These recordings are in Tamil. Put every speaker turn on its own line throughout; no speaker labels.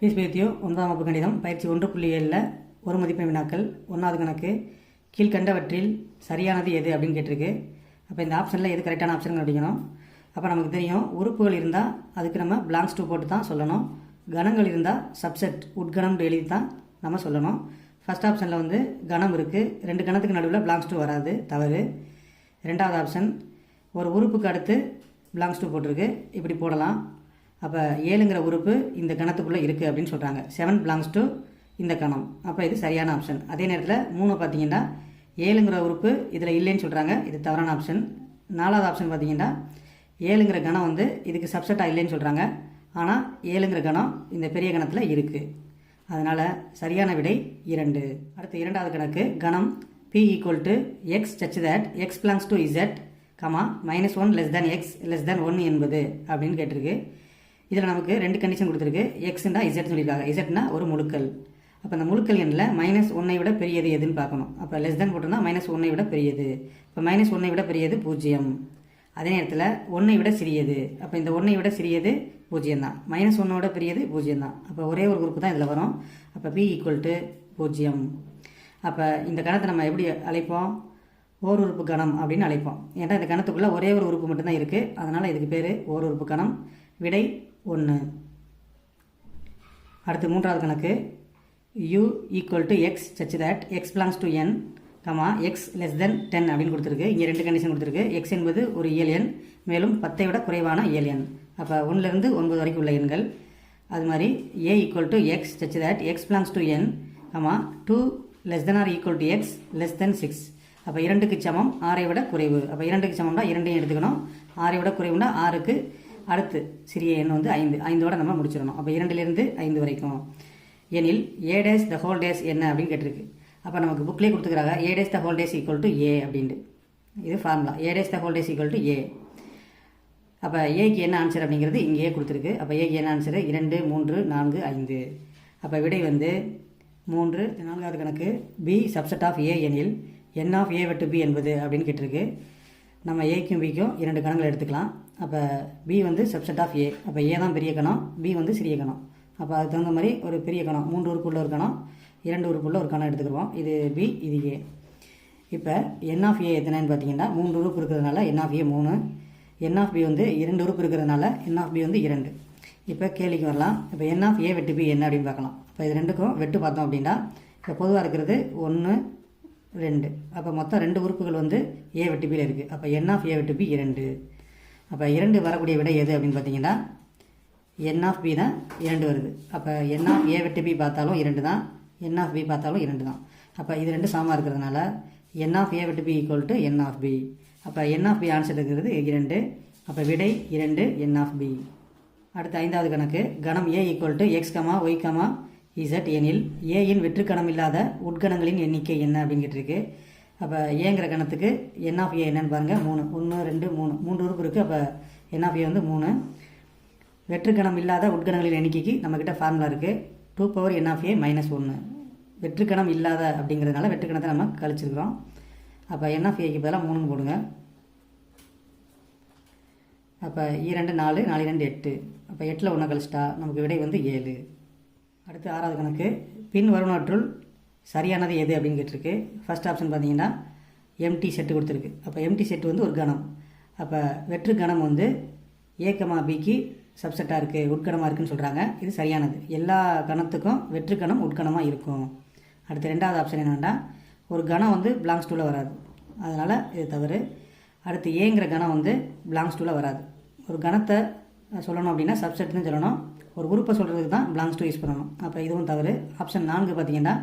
பீஸ் பேத்தியோ 9ஆம் வகுப்பு கணிதம் பயிற்சி 1.7 ஒரு மதிப்பெண் வினாக்கள் 1வது கணக்கு கீழ்கண்டவற்றில் சரியானது எது அப்படின்னு கேட்டிருக்கு. அப்போ இந்த ஆப்ஷனில் எது கரெக்டான ஆப்ஷன் கண்டுபிடிக்கணும். அப்போ நமக்கு தெரியும் உறுப்புகள் இருந்தால் அதுக்கு நம்ம பிளாங்க்ஸ் டூ போட்டு தான் சொல்லணும். கணங்கள் இருந்தால் சப்செட் உட்கணம் எழுதி தான் நம்ம சொல்லணும். ஃபர்ஸ்ட் ஆப்ஷனில் வந்து கணம் இருக்குது, 2 கணத்துக்கு நடுவில் பிளாங்க்ஸ் டூ வராது, தவறு. 2வது ஆப்ஷன் ஒரு உறுப்புக்கு அடுத்து பிளாங்க்ஸ் டூ போட்டிருக்கு, இப்படி போடலாம். அப்போ 7ங்கிற உறுப்பு இந்த கணத்துக்குள்ளே இருக்குது அப்படின்னு சொல்கிறாங்க. 7 பிளாங்ஸ் டு இந்த கணம். அப்போ இது சரியான ஆப்ஷன். அதே நேரத்தில் 3 பார்த்தீங்கன்னா 7ங்கிற உறுப்பு இதில் இல்லைன்னு சொல்கிறாங்க, இது தவறான ஆப்ஷன். 4வது ஆப்ஷன் பார்த்தீங்கன்னா 7ங்கிற கணம் வந்து இதுக்கு சப்செட்டாக இல்லைன்னு சொல்கிறாங்க. ஆனால் 7ங்கிற கணம் இந்த பெரிய கணத்தில் இருக்குது. அதனால் சரியான விடை 2. அடுத்து 2வது கணக்கு கணம் P = x such that x belongs to z, -1 x <1 என்பது அப்படின்னு கேட்டிருக்கு. இதில் நமக்கு 2 கண்டிஷன் கொடுத்துருக்கு. எக்ஸ்னா இசட் சொல்லியிருக்காங்க. இசட்னா ஒரு முழுக்கள். அப்போ அந்த முழுக்கள் எண்ணில் -1ஐ விட பெரியது எதுன்னு பார்க்கணும். அப்போ லெஸ் தேன் போட்டோம்னா -1ஐ விட பெரியது. இப்போ -1ஐ விட பெரியது 0. அதே நேரத்தில் 1ஐ விட சிறியது. அப்போ இந்த 1ஐ விட சிறியது 0 தான். -1 விட பெரியது 0 தான். அப்போ ஒரே ஒரு குரூப் தான் இதில் வரும். அப்போ P = 0. அப்போ இந்த கணத்தை நம்ம எப்படி அழைப்போம்? ஓர் உறுப்பு கணம் அப்படின்னு அழைப்போம். ஏன்னா இந்த கணத்துக்குள்ளே ஒரே ஒரு உறுப்பு மட்டும்தான் இருக்குது. அதனால் இதுக்கு பேர் ஓர் உறுப்பு கணம். விடை 1. அடுத்து 3வது கணக்கு U = x such that x belongs to n, x less than 10 அப்படின்னு கொடுத்துருக்கு. இங்கே 2 கண்டிஷன் கொடுத்துருக்கு. x என்பது ஒரு இயல் எண், மேலும் 10ஐ விட குறைவான இயல் எண். அப்போ 1லேருந்து 9 வரைக்கும் உள்ள எண்கள். அது மாதிரி A = x such that x belongs to n, 2 less than or equal to x less than 6. அப்போ 2க்கு சமம் 6ஐ விட குறைவு. அப்போ 2க்கு சமம்னா 2ஐயும் எடுத்துக்கணும். 6ஐ விட குறைவுனா 6க்கு அடுத்து சிறிய எண் வந்து 5. 5ஓட நம்ம முடிச்சிடணும். அப்போ 2லேருந்து 5 வரைக்கும். எனில் a' the whole dash என்ன அப்படின்னு கேட்டிருக்கு. அப்போ நமக்கு புக்லேயே கொடுத்துக்கிறாங்க a' the whole dash = a அப்படின்ட்டு. இது formula. a' the whole dash = a. அப்போ ஏக்கு என்ன ஆன்சர் அப்படிங்கிறது இங்கேயே கொடுத்துருக்கு. அப்போ ஏக்கு என்ன ஆன்சரு? 2, 3, 4, 5. அப்போ விடை வந்து 3. 4வது கணக்கு b சப்செட் ஆஃப் a எனில் n ஆஃப் a வெட்டு b என்பது அப்படின்னு கேட்டிருக்கு. நம்ம ஏக்கும் பிக்கும் 2 கணங்களை எடுத்துக்கலாம். அப்போ b வந்து சப்செட் ஆஃப் a. அப்போ a தான் பெரிய கணம், b வந்து சிறிய கணம். அப்போ அதுக்கு தகுந்த மாதிரி ஒரு பெரிய கணம் 3 உறுப்புள்ள ஒரு கணம், 2 உறுப்புள்ள ஒரு கணம் எடுத்துக்கிடுவோம். இது b, இது a. இப்போ n ஆஃப் a எத்தனைன்னு பார்த்தீங்கன்னா 3 உறுப்பு இருக்கிறதுனால n of a 3, n of b வந்து 2 உறுப்பு இருக்கிறதுனால n ஆஃப் b வந்து 2. இப்போ கேள்விக்கு வரலாம். இப்போ n ஆஃப் a வெட்டு b என்ன அப்படின்னு பார்க்கலாம். இப்போ இது ரெண்டுக்கும் வெட்டு பார்த்தோம் அப்படின்னா இப்போ பொதுவாக இருக்கிறது 1, 2. அப்போ மொத்தம் 2 உறுப்புகள் வந்து a வெட்டு b இருக்குது. அப்போ n ஆஃப் a வெட்டு b 2. அப்போ 2 வரக்கூடிய விடை எது அப்படின்னு பார்த்தீங்கன்னா n ஆஃப் b தான் 2 வருது. அப்போ n ஆஃப் a வெட்டு b பார்த்தாலும் 2 தான், n ஆஃப் b பார்த்தாலும் 2 தான். அப்போ இது 2 சமமாக இருக்கிறதுனால n ஆஃப் a வெட்டு b = n ஆஃப் b. அப்போ n ஆஃப் b ஆன்சர் இருக்கிறது 2. அப்போ விடை 2 n ஆஃப் b. அடுத்து 5வது கணக்கு கணம் a = x, y, z எனில் a-இன் வெற்றுக்கணம் இல்லாத உட்கணங்களின் எண்ணிக்கை என்ன அப்படின்னு கேட்டிருக்கு. அப்போ ஏங்கிற கணத்துக்கு n ஆஃப் a என்னன்னு பாருங்கள். 3. 1, 2, 3. 3 உறுப்பு இருக்குது. அப்போ n ஆஃப் a வந்து 3. வெற்றுக்கணம் இல்லாத உட்கணங்களின் எண்ணிக்கைக்கு நம்மக்கிட்ட ஃபார்முலா இருக்குது. 2n of a -1. வெற்றுக்கணம் இல்லாத அப்படிங்கிறதுனால வெற்றுக்கணத்தை நம்ம கழிச்சிருக்கிறோம். அப்போ n ஆஃப் aக்கு பதிலாக 3ன்னு போடுங்க. அப்போ 2, 4, 4, 2, 8. அப்போ 8ல் 1 கழிச்சிட்டா நமக்கு விடை வந்து 7. அடுத்து 6வது கணக்கு பின் வருவனவற்றுள் சரியானது எது அப்படின்னு கேட்டிருக்கு. ஃபர்ஸ்ட் ஆப்ஷன் பார்த்தீங்கன்னா எம்டி செட்டு கொடுத்துருக்கு. அப்போ எம்டி செட்டு வந்து ஒரு கணம். அப்போ வெற்று கணம் வந்து a, bக்கு சப்செட்டாக இருக்குது, உட்கணமாக இருக்குதுன்னு சொல்கிறாங்க. இது சரியானது. எல்லா கணத்துக்கும் வெற்று கணம் உட்கணமாக இருக்கும். அடுத்து 2வது ஆப்ஷன் என்னென்னா ஒரு கணம் வந்து பிளாங்க்ஸ் டூவில் வராது, அதனால் இது தவறு. அடுத்து ஏங்கிற கணம் வந்து பிளாங்க்ஸ் டூவில் வராது. ஒரு கணத்தை சொல்லணும் அப்படின்னா சப்செட்னு சொல்லணும். ஒரு உறுப்பை சொல்கிறதுக்கு தான் பிளாங்க்ஸ் டூ யூஸ் பண்ணணும். அப்போ இதுவும் தவறு. ஆப்ஷன் 4 பார்த்தீங்கன்னா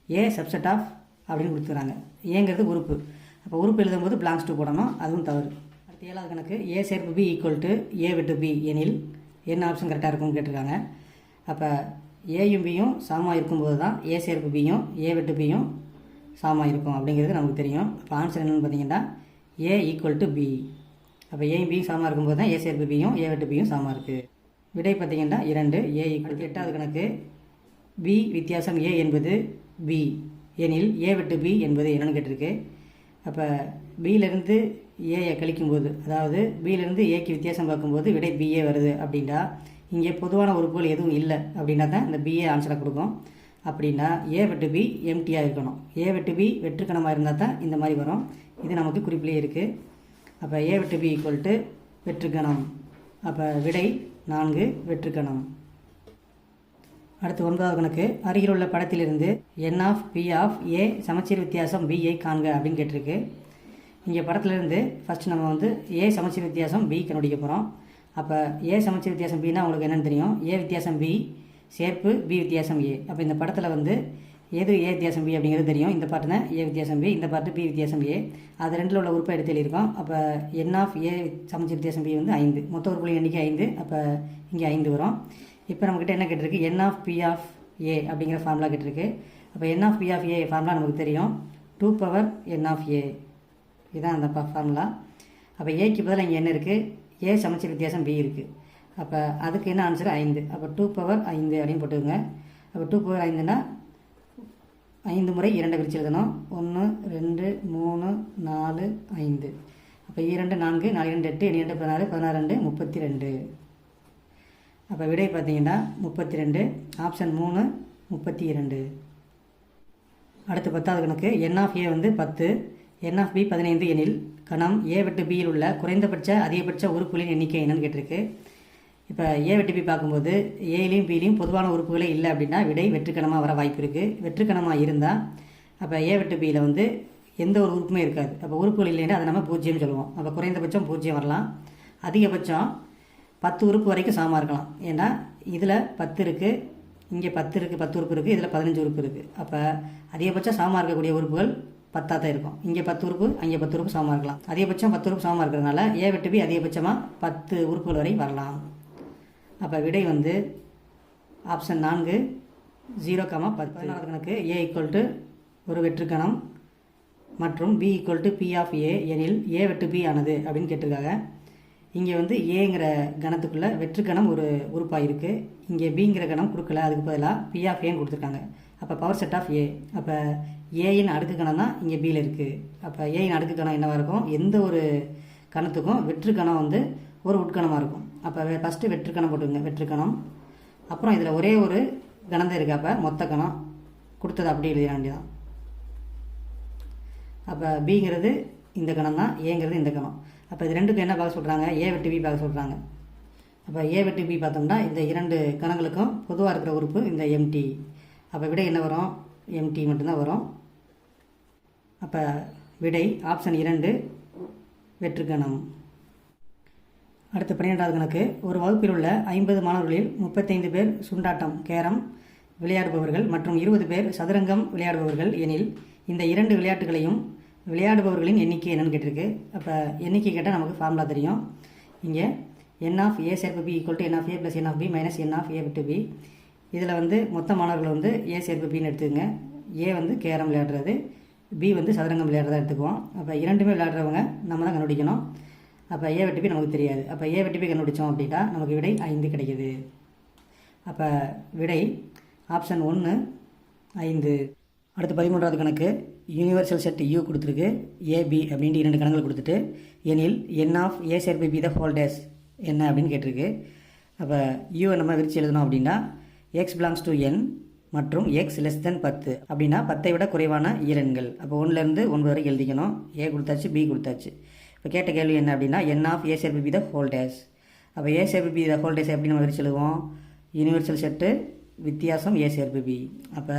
ஏ சப்செட் ஆஃப் அப்படின்னு கொடுத்துக்கிறாங்க. ஏங்கிறது உறுப்பு. அப்போ உறுப்பு எழுதும்போது பிளாங்க்ஸ் டூ போடணும், அதுவும் தவறு. அடுத்து 7வது கணக்கு a சேர்ப்பு b = a வெட்டு b எனில் என்ன ஆப்ஷன் கரெக்டாக இருக்கும்னு கேட்டிருக்காங்க. அப்போ ஏயும் பியும் சமமாக இருக்கும்போது தான் a சேர்ப்பு பியும் a வெட்டு பியும் சமமாக இருக்கும் அப்படிங்கிறது நமக்கு தெரியும். அப்போ ஆன்சர் என்னென்னு பார்த்தீங்கன்னா a = b. அப்போ ஏயும் பியும் சமமாக இருக்கும்போது தான் a சேர்ப்பு பியும் a வெட்டு பியும் சமமாக இருக்குது. விடை பார்த்தீங்கன்னா 2. a = 8வது கணக்கு b வித்தியாசம் a என்பது b எனில் a வெட்டு b என்பது என்னென்னு கேட்டிருக்கு. அப்போ பியிலேருந்து ஏயை கழிக்கும்போது, அதாவது பியிலேருந்து ஏக்கு வித்தியாசம் பார்க்கும்போது விடை பிஏ வருது அப்படின்னா இங்கே பொதுவான உறுப்புகள் எதுவும் இல்லை அப்படின்னா தான் இந்த பிஏ ஆன்சராக கொடுக்கும். அப்படின்னா ஏ வெட்டு பி எம்டியாக இருக்கணும். ஏ வெட்டு பி வெற்றுக்கணமாக இருந்தால் தான் இந்த மாதிரி வரும். இது நமக்கு குறிப்பிலே இருக்குது. அப்போ ஏ வெட்டு பி ஈக்குவல் டு வெற்றுக்கணம். அப்போ விடை 4 வெற்றுக்கணம். அடுத்து 9வது கணக்கு. அருகில் உள்ள படத்திலிருந்து n ஆஃப் பி ஆஃப் ஏ சமச்சீர் வித்தியாசம் பியை காண்க அப்படின்னு கேட்டிருக்கு. இங்கே படத்துலேருந்து ஃபஸ்ட்டு நம்ம வந்து ஏ சமச்சீர் வித்தியாசம் பி கண்டுபிடிக்க போகிறோம். அப்போ ஏ சமச்சீர் வித்தியாசம் பின்னா உங்களுக்கு என்னென்னு தெரியும். ஏ வித்தியாசம் பி சேர்ப்பு பி வித்தியாசம் ஏ. அப்போ இந்த படத்தில் வந்து எது ஏ வித்தியாசம் பி அப்படிங்கிறது தெரியும். இந்த பாட்டுனா ஏ வித்தியாசம் பி, இந்த பாட்டு பி வித்தியாசம் ஏ. அது ரெண்டில் உள்ள உறுப்பை எடுத்து எழுதியிருக்கோம். அப்போ n ஆஃப் ஏ சமச்சீர் வித்தியாசம் பி வந்து 5. மொத்த உறுப்புகளின் எண்ணிக்கை 5. அப்போ இங்கே 5 வரும். இப்போ நம்மக்கிட்ட என்ன கேட்டிருக்கு, n of B of A அப்படிங்கிற ஃபார்முலா கேட்டிருக்கு. அப்போ n of B of A formula நமக்கு தெரியும். 2 பவர் n ஆஃப் ஏ, இதுதான் அந்த ஃபார்முலா. அப்போ ஏக்கு பதிலாக இங்கே என்ன இருக்குது, ஏ சமச்சீர் வித்தியாசம் பி இருக்குது. அப்போ அதுக்கு என்ன ஆன்சர் 5. அப்போ 2 பவர் 5 அப்படின்னு போட்டுக்கோங்க. அப்போ 2 பவர் 5னா 5 முறை 2 பிரித்து எழுதணும். 1 2 3 4 5. அப்போ 2 4 4 2 8 2 16 16 2 32. அப்போ விடை பார்த்தீங்கன்னா 32. ஆப்ஷன் 3 32. அடுத்து 10வது கணக்கு. n ஆஃப் ஏ வந்து 10, n ஆஃப் பி 15 எனில் கணம் ஏ வெட்டு பியில் உள்ள குறைந்தபட்ச அதிகபட்ச உறுப்புகளின் எண்ணிக்கை என்னன்னு கேட்டிருக்கு. இப்போ ஏ வெட்டு பி பார்க்கும்போது ஏலையும் பிலையும் பொதுவான உறுப்புகளே இல்லை அப்படின்னா விடை வெற்றுக்கணமாக வர வாய்ப்பு இருக்குது. வெற்றுக்கணமாக இருந்தால் அப்போ ஏ வெட்டு பியில் வந்து எந்த ஒரு உறுப்புமே இருக்காது. அப்போ உறுப்புகள் இல்லைன்னா அதை நம்ம 0 சொல்லுவோம். அப்போ குறைந்தபட்சம் 0 வரலாம். அதிகபட்சம் 10 உறுப்பு வரைக்கும் சமமாக இருக்கலாம். ஏன்னா இதில் 10 இருக்குது, இங்கே 10 இருக்குது, 10 உறுப்பு இருக்குது, இதில் 15 உறுப்பு இருக்குது. அப்போ அதிகபட்சம் சமமாக இருக்கக்கூடிய உறுப்புகள் 10 தான் இருக்கும். இங்கே 10 உறுப்பு, அங்கே 10 உறுப்பு சமமாக இருக்கலாம். அதிகபட்சம் 10 உறுப்பு சமமாக இருக்கிறதுனால ஏ வெட்டு பி அதிகபட்சமாக 10 உறுப்புகள் வரை வரலாம். அப்போ விடை வந்து ஆப்ஷன் 4 0, 10. 14வது கணக்கு. ஏ ஈக்குவல் டு ஒரு வெற்றுக்கணம் மற்றும் B equal to B of A எனில் ஏ வெட்டு பி ஆனது அப்படின்னு கேட்டிருக்காங்க. இங்கே வந்து ஏங்கிற கணத்துக்குள்ளே வெற்றுக்கணம் ஒரு உறுப்பாக இருக்குது. இங்கே பிங்கிற கணம் கொடுக்கல, அதுக்கு பதிலாக பி ஆஃப் ஏன்னு கொடுத்துருக்காங்க. அப்போ பவர் செட் ஆஃப் ஏ. அப்போ ஏயின் அடுக்கு கணம் தான் இங்கே பியில் இருக்குது. அப்போ ஏயின் அடுக்கு கணம் என்னவாக இருக்கும், எந்த ஒரு கணத்துக்கும் வெற்றுக்கணம் வந்து ஒரு உட்கணமாக இருக்கும். அப்போ ஃபஸ்ட்டு வெற்றுக்கணம் போட்டுங்க, வெற்றுக்கணம். அப்புறம் இதில் ஒரே ஒரு கணம் தான் இருக்குது. அப்போ மொத்த கணம் கொடுத்தது அப்படி எழுத வேண்டியதான். அப்போ பிங்கிறது இந்த கணம் தான், ஏங்கிறது இந்த கணம். அப்போ இது ரெண்டுக்கும் என்ன பார்க்க சொல்கிறாங்க, ஏ வெட்டு பி பார்க்க சொல்கிறாங்க. அப்போ ஏ வெட்டு பி பார்த்தோம்னா இந்த 2 கணங்களுக்கும் பொதுவாக இருக்கிற உறுப்பு இந்த எம்டி. அப்போ விடை என்ன வரும், எம்டி மட்டும்தான் வரும். அப்போ விடை ஆப்ஷன் 2 வெற்றுக்கணம். அடுத்து 12வது கணக்கு. ஒரு வகுப்பில் உள்ள 50 மாணவர்களில் 35 பேர் சுண்டாட்டம் கேரம் விளையாடுபவர்கள் மற்றும் 20 பேர் சதுரங்கம் விளையாடுபவர்கள் எனில் இந்த 2 விளையாட்டுகளையும் விளையாடுபவர்களின் எண்ணிக்கை என்னன்னு கேட்டிருக்கு. அப்போ எண்ணிக்கை கேட்டால் நமக்கு ஃபார்முலா தெரியும். இங்கே n ஆஃப் ஏ சேர்ப்பு B equal to n of A plus n of B minus n of A விட்டு பி. இதில் வந்து மொத்த மாணவர்கள் வந்து ஏ சேர்ப்பு பின்னு எடுத்துக்கங்க. ஏ வந்து கேரம் விளையாடுறது, பி வந்து சதுரங்கம் விளையாடுறதா எடுத்துக்குவோம். அப்போ 2மே விளையாடுறவங்க நம்ம தான் கண்டுபிடிக்கணும். அப்போ ஏ வெட்டு பி நமக்கு தெரியாது. அப்போ ஏ வெட்டு பி கண்டுபிடிச்சோம் அப்படின்னா நமக்கு விடை 5 கிடைக்குது. அப்போ விடை ஆப்ஷன் 1 5. அடுத்து 13வது கணக்கு. யூனிவர்சல் செட் யூ கொடுத்துருக்கு. ஏபி அப்படின்ட்டு 2 கணங்கள் கொடுத்துட்டு எனில் n ஆஃப் ஏ சேர்ப்பு பி த ஹோல் டேஸ் என்ன அப்படின்னு கேட்டிருக்கு. அப்போ யூவை நம்ம விரிச்சு எழுதணும் அப்படின்னா எக்ஸ் பிலாங்ஸ் டு n மற்றும் எக்ஸ் லெஸ் தென் 10 அப்படின்னா 10ஐ விட குறைவான ஈரெண்கள். அப்போ 1லேருந்து 9 வரை எழுதிக்கணும். ஏ கொடுத்தாச்சு, பி கொடுத்தாச்சு. இப்போ கேட்ட கேள்வி என்ன அப்படின்னா n ஆஃப் ஏ சேர்ப்பு பி த ஹோல் டேஸ். அப்போ ஏ சேர்ப்பு பி த ஹோல் டேஸ் எப்படி நம்ம விரிச்சு எழுதுவோம், யூனிவர்சல் செட்டு வித்தியாசம் ஏ சேர்ப்பு பி. அப்போ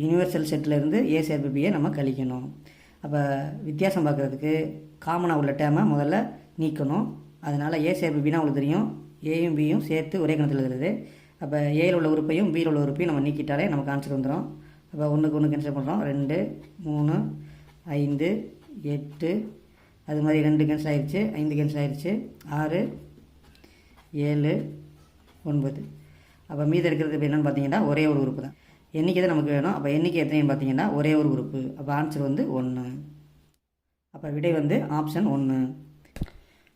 யூனிவர்சல் செட்டிலேருந்து ஏ சேர்ப்பு பியை நம்ம கழிக்கணும். அப்போ வித்தியாசம் பார்க்குறதுக்கு காமனாக உள்ள டேமை முதல்ல நீக்கணும். அதனால் ஏ சேர்ப்பு பின்னா உங்களுக்கு தெரியும், ஏயும் பியும் சேர்த்து ஒரே கணத்தில் எழுதுறது. அப்போ ஏயில் உள்ள உறுப்பையும் பியில் உள்ள உறுப்பையும் நம்ம நீக்கிட்டாலே நமக்கு ஆன்சர் வந்துடும். அப்போ 1க்கு 1 கேன்சல் பண்ணுறோம். 2 3 5 8 அது மாதிரி 2 கேன்சல் ஆயிடுச்சு, 5 கேன்சல் ஆயிடுச்சு, 6 7 9. அப்போ மீதி இருக்கிறது இப்போ என்னென்னு பார்த்தீங்கன்னா ஒரே ஒரு உறுப்பு தான். எண்ணிக்கை தான் நமக்கு வேணும். அப்போ எண்ணிக்கை எத்தனைன்னு பார்த்தீங்கன்னா ஒரே ஒரு உறுப்பு. அப்போ ஆன்சர் வந்து 1. அப்போ விடை வந்து ஆப்ஷன் 1.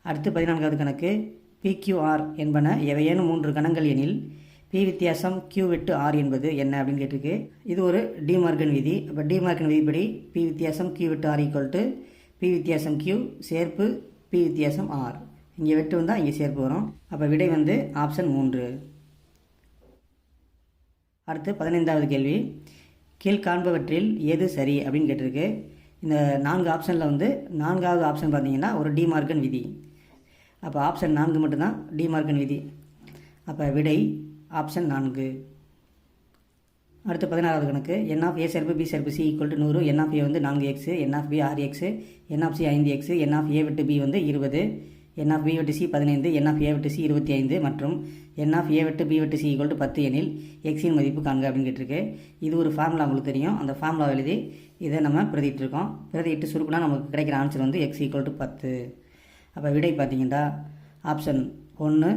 அடுத்து 14வது கணக்கு. PQR என்பன எவையேனும் 3 கணங்கள் எனில் P வித்தியாசம் Q வெட்டு R என்பது என்ன அப்படின்னு கேட்டிருக்கு. இது ஒரு டிமார்கன் விதி. அப்போ டிமார்கன் விதிப்படி P வித்தியாசம் Q வெட்டு R ஈக்குவல் டு P வித்தியாசம் Q சேர்ப்பு P வித்தியாசம் R. இங்கே வெட்டு வந்தால் இங்கே சேர்ப்பு வரும். அப்போ விடை வந்து ஆப்ஷன் 3. அடுத்து 15வது கேள்வி, கீழ்காண்பவற்றில் எது சரி அப்படின்னு கேட்டிருக்கு. இந்த 4 ஆப்ஷனில் வந்து 4வது ஆப்ஷன் பார்த்தீங்கன்னா ஒரு டிமார்கன் விதி. அப்போ ஆப்ஷன் 4 மட்டும்தான் டிமார்கன் விதி. அப்போ விடை ஆப்ஷன் 4. அடுத்து 16வது கணக்கு, n ஆஃப் a சேர்ப்பு b சேர்ப்பு c equal to 100. n of a வந்து 4x, n of b 6x, n of c 5x, n of a விட்டு b வந்து 20, n ஆஃப் b விட்டு c 15, n ஆஃப் a விட்டு c 25 மற்றும் n ஆஃப் a விட்டு b விட்டு c ஈக்குவல் டு 10 எனில் x-இன் மதிப்பு காண்க அப்படின்னு கேட்டிருக்கு. இது ஒரு ஃபார்முலா உங்களுக்கு தெரியும். அந்த ஃபார்முலா எழுதி இதை நம்ம பிரதிட்டு இருக்கோம். பிரதிட்டு சுருக்குனா நமக்கு கிடைக்கிற ஆன்சர் வந்து x ஈக்குவல் டு 10. அப்போ விடை பார்த்தீங்கன்னா ஆப்ஷன் 1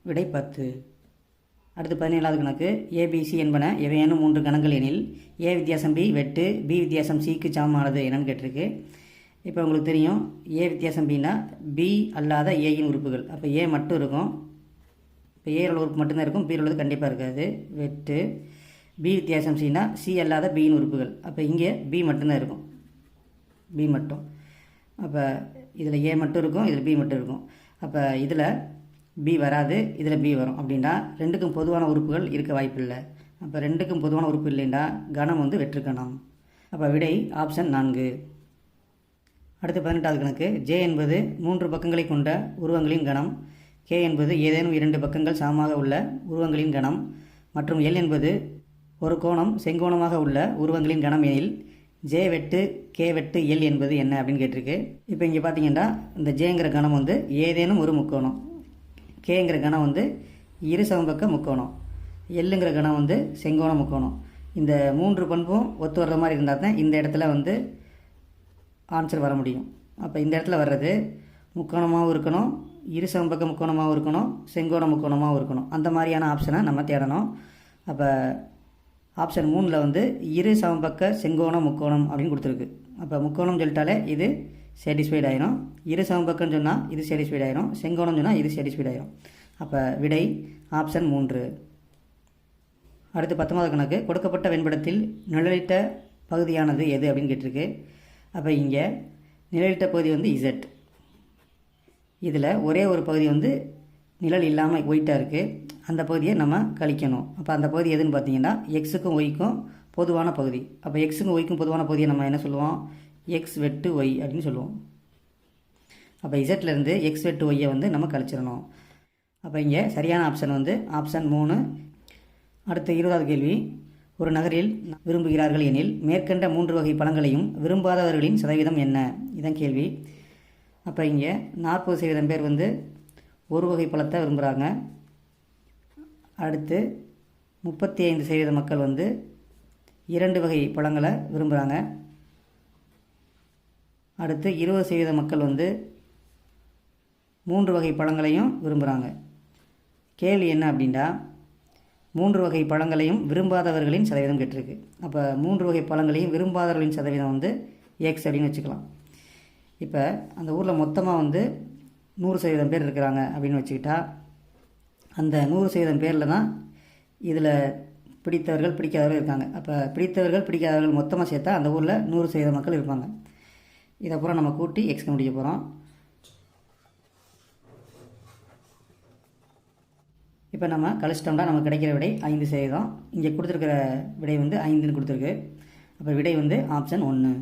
விடை 10. அடுத்து 17வது கணக்கு, ஏபிசி என்பன எவையேனும் 3 கணங்கள் எனில் ஏ வித்தியாசம் பி வெட்டு பி வித்தியாசம் சிக்கு சமமானது என்னன்னு கேட்டிருக்கு. இப்போ உங்களுக்கு தெரியும் ஏ வித்தியாசம் பின்னா பி அல்லாத ஏயின் உறுப்புகள். அப்போ ஏ மட்டும் இருக்கும். இப்போ ஏரோட உறுப்பு மட்டும்தான் இருக்கும், பி உள்ளது கண்டிப்பாக இருக்காது. வெட்டு பி வித்தியாசம் சின்னா சி அல்லாத பியின் உறுப்புகள். அப்போ இங்கே பி மட்டும்தான் இருக்கும், பி மட்டும். அப்போ இதில் ஏ மட்டும் இருக்கும், இதில் பி மட்டும் இருக்கும். அப்போ இதில் பி வராது, இதில் பி வரும். அப்படின்னா ரெண்டுக்கும் பொதுவான உறுப்புகள் இருக்க வாய்ப்பில்லை. அப்போ ரெண்டுக்கும் பொதுவான உறுப்பு இல்லைன்னா கணம் வந்து வெற்றுக்கணம். அப்போ விடை ஆப்ஷன் 4. அடுத்து 18வது கணக்கு, ஜே என்பது 3 பக்கங்களை கொண்ட உருவங்களின் கணம், கே என்பது ஏதேனும் 2 பக்கங்கள் சமமாக உள்ள உருவங்களின் கணம் மற்றும் எல் என்பது ஒரு கோணம் செங்கோணமாக உள்ள உருவங்களின் கணம் எனில் ஜே வெட்டு கே வெட்டு எல் என்பது என்ன அப்படின்னு கேட்டிருக்கு. இப்போ இங்கே பார்த்தீங்கன்னா இந்த ஜேங்கிற கணம் வந்து ஏதேனும் ஒரு முக்கோணம், கேங்கிற கணம் வந்து இரு சமபக்க முக்கோணம், எல்லுங்கிற கணம் வந்து செங்கோண முக்கோணம். இந்த 3 பண்பும் ஒத்து வர்ற மாதிரி இருந்தால் தான் இந்த இடத்துல வந்து ஆன்சர் வர முடியும். அப்போ இந்த இடத்துல வர்றது முக்கோணமாகவும் இருக்கணும், இரு சமபக்க முக்கோணமாகவும் இருக்கணும், செங்கோண முக்கோணமாகவும் இருக்கணும். அந்த மாதிரியான ஆப்ஷனை நம்ம தேடணும். அப்போ ஆப்ஷன் 3ல் வந்து இரு சமபக்க செங்கோண முக்கோணம் அப்படின்னு கொடுத்துருக்கு. அப்போ முக்கோணம் சொல்லிட்டாலே இது சாட்டிஸ்ஃபைட் ஆயிரும், இரு சமபக்கம்னு சொன்னால் இது சாட்டிஸ்ஃபைட் ஆயிரும், செங்கோணம் சொன்னால் இது சாட்டிஸ்ஃபைட் ஆயிரும். அப்போ விடை ஆப்ஷன் 3. அடுத்து 19வது கணக்கு, கொடுக்கப்பட்ட வெண்படத்தில் நிழலிட்ட பகுதியானது எது அப்படின்னு கேட்டிருக்கு. அப்போ இங்கே நிழலிட்ட பகுதி வந்து Z. இதில் ஒரே ஒரு பகுதி வந்து நிழல் இல்லாமல் ஒயிட்டாக இருக்குது, அந்த பகுதியை நம்ம கழிக்கணும். அப்போ அந்த பகுதி எதுன்னு பார்த்தீங்கன்னா எக்ஸுக்கும் ஒய்க்கும் பொதுவான பகுதி. அப்போ எக்ஸுக்கும் ஒய்க்கும் பொதுவான பகுதியை நம்ம என்ன சொல்லுவோம், எக்ஸ் வெட்டு ஒய் அப்படின்னு சொல்லுவோம். அப்போ இசட்லேருந்து எக்ஸ் வெட்டு ஒய்யை வந்து நம்ம கழிச்சிடணும். அப்போ இங்கே சரியான ஆப்ஷன் வந்து ஆப்ஷன் 3. அடுத்த 20வது கேள்வி, ஒரு நகரில் விரும்புகிறார்கள் எனில் மேற்கண்ட 3 வகை பழங்களையும் விரும்பாதவர்களின் சதவீதம் என்ன, இதான் கேள்வி. அப்போ இங்கே 40% பேர் வந்து ஒரு வகை பழத்தை விரும்புகிறாங்க. அடுத்து 35% மக்கள் வந்து 2 வகை பழங்களை விரும்புகிறாங்க. அடுத்து 20% மக்கள் வந்து 3 வகை பழங்களையும் விரும்புகிறாங்க. கேள்வி என்ன அப்படின்னா 3 வகை பழங்களையும் விரும்பாதவர்களின் சதவீதம் கேட்டிருக்கு. அப்போ 3 வகை பழங்களையும் விரும்பாதவர்களின் சதவீதம் வந்து எக்ஸ் அப்படின்னு வச்சுக்கலாம். இப்போ அந்த ஊரில் மொத்தமாக வந்து 100% பேர் இருக்கிறாங்க அப்படின்னு வச்சுக்கிட்டா அந்த 100% பேரில் தான் இதில் பிடித்தவர்கள் பிடிக்காதவர்கள் இருக்காங்க. அப்போ பிடித்தவர்கள் பிடிக்காதவர்கள் மொத்தமாக சேர்த்தா அந்த ஊரில் 100% மக்கள் இருப்பாங்க. இதை பூரா நம்ம கூட்டி எக்ஸ் கண்டுபிடிக்க போகிறோம். இப்போ நம்ம கழிச்சிட்டோம்னா நமக்கு கிடைக்கிற விடை 5%. இங்கே கொடுத்துருக்கிற விடை வந்து 5ன்னு கொடுத்துருக்கு. அப்போ விடை வந்து ஆப்ஷன் 1.